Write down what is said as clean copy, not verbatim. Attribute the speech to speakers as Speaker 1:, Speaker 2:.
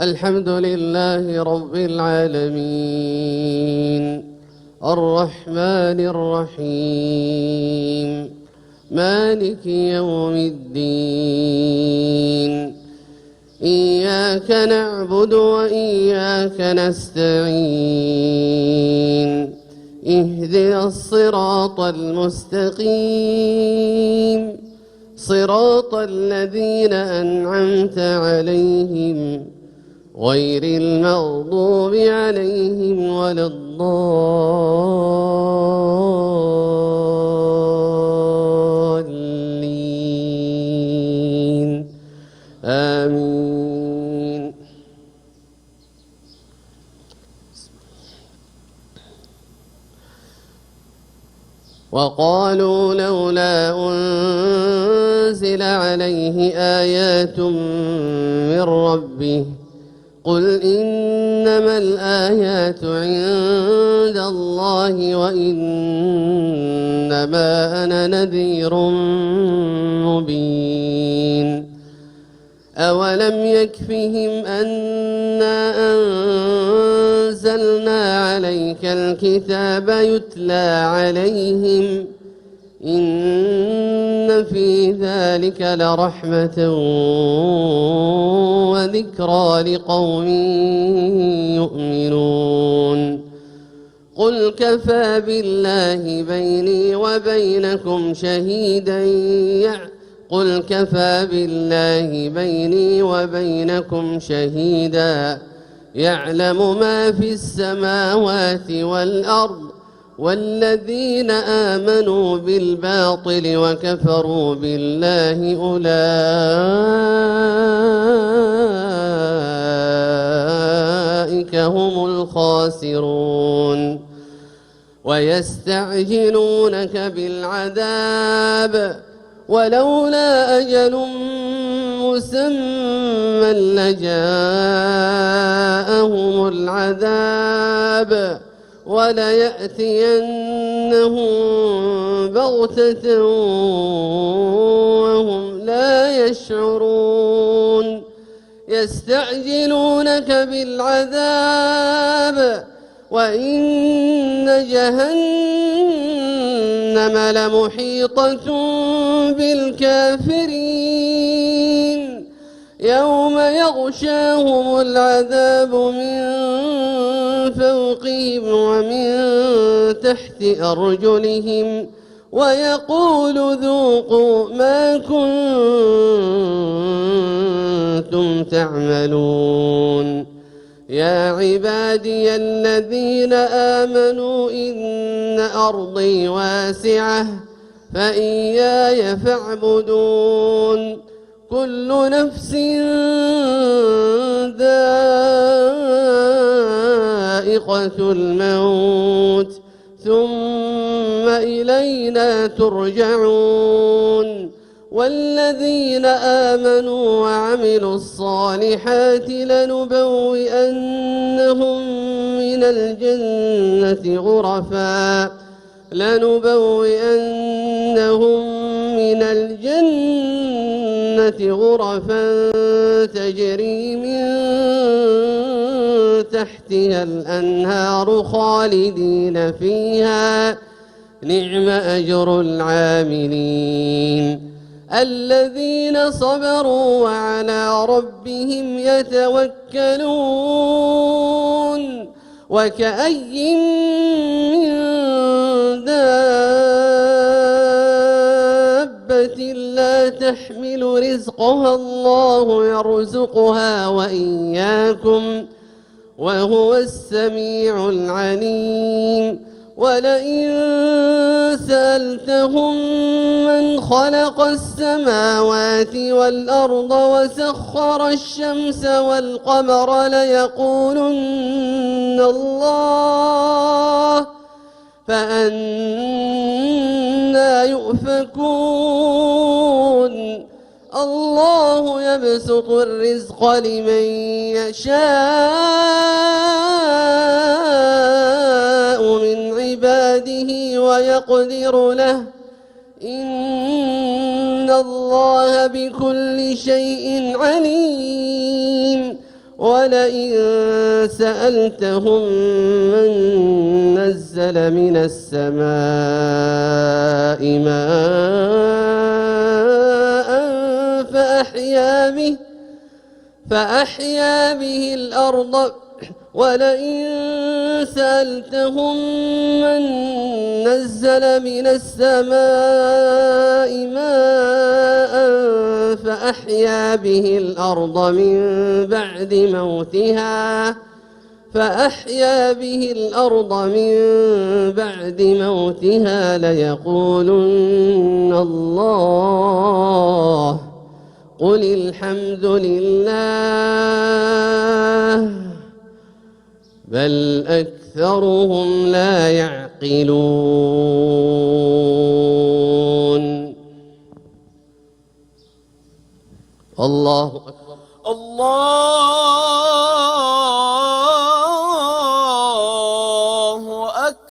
Speaker 1: الحمد لله رب العالمين الرحمن الرحيم مالك يوم الدين إياك نعبد وإياك نستعين اهدنا الصراط المستقيم صراط الذين أنعمت عليهم غير المغضوب عليهم ولا الضالين آمين. وقالوا لولا أنزل عليه آيات من ربه قل إنما الآيات عند الله وإنما أنا نذير مبين. أولم يكفهم أنا أنزلنا عليك الكتاب يتلى عليهم إن في ذلك لرحمة وذكرى لقوم يؤمنون. قل كفى بالله بيني وبينكم شهيدا يعلم ما في السماوات والأرض والذين آمنوا بالباطل وكفروا بالله أولئك هم الخاسرون. ويستعجلونك بالعذاب ولولا أجل مسمى لجاءهم العذاب وليأتينهم بغتة وهم لا يشعرون. يستعجلونك بالعذاب وإن جهنم لمحيطة بالكافرين يوم يغشاهم العذاب من فوقهم ومن تحت أرجلهم ويقول ذوقوا ما كنتم تعملون. يا عبادي الذين آمنوا إن أرضي واسعة فإياي فاعبدون. كل نفس ذائقة الموت ثم إلينا ترجعون. والذين آمنوا وعملوا الصالحات لنبوئنهم من الجنة غرفا تجري من تحتها الأنهار خالدين فيها نعم أجر العاملين. الذين صبروا وعلى ربهم يتوكلون. وكأي من دابة لا تحمل رزقها الله يرزقها وإياكم وهو السميع العليم. ولئن سألتهم من خلق السماوات والأرض وسخر الشمس والقمر ليقولن الله فأنى يؤفكون. الله يبسط الرزق لمن يشاء من عباده ويقدر له إن الله بكل شيء عليم ولئن سألتهم من نزل من السماء ماء فأحيا به الأرض ولئن سألتهم من نزل من السماء ماء فأحيا به الأرض من بعد موتها ليقولن الله قل الحمد لله بل أكثرهم لا يعقلون. الله أكبر.
Speaker 2: الله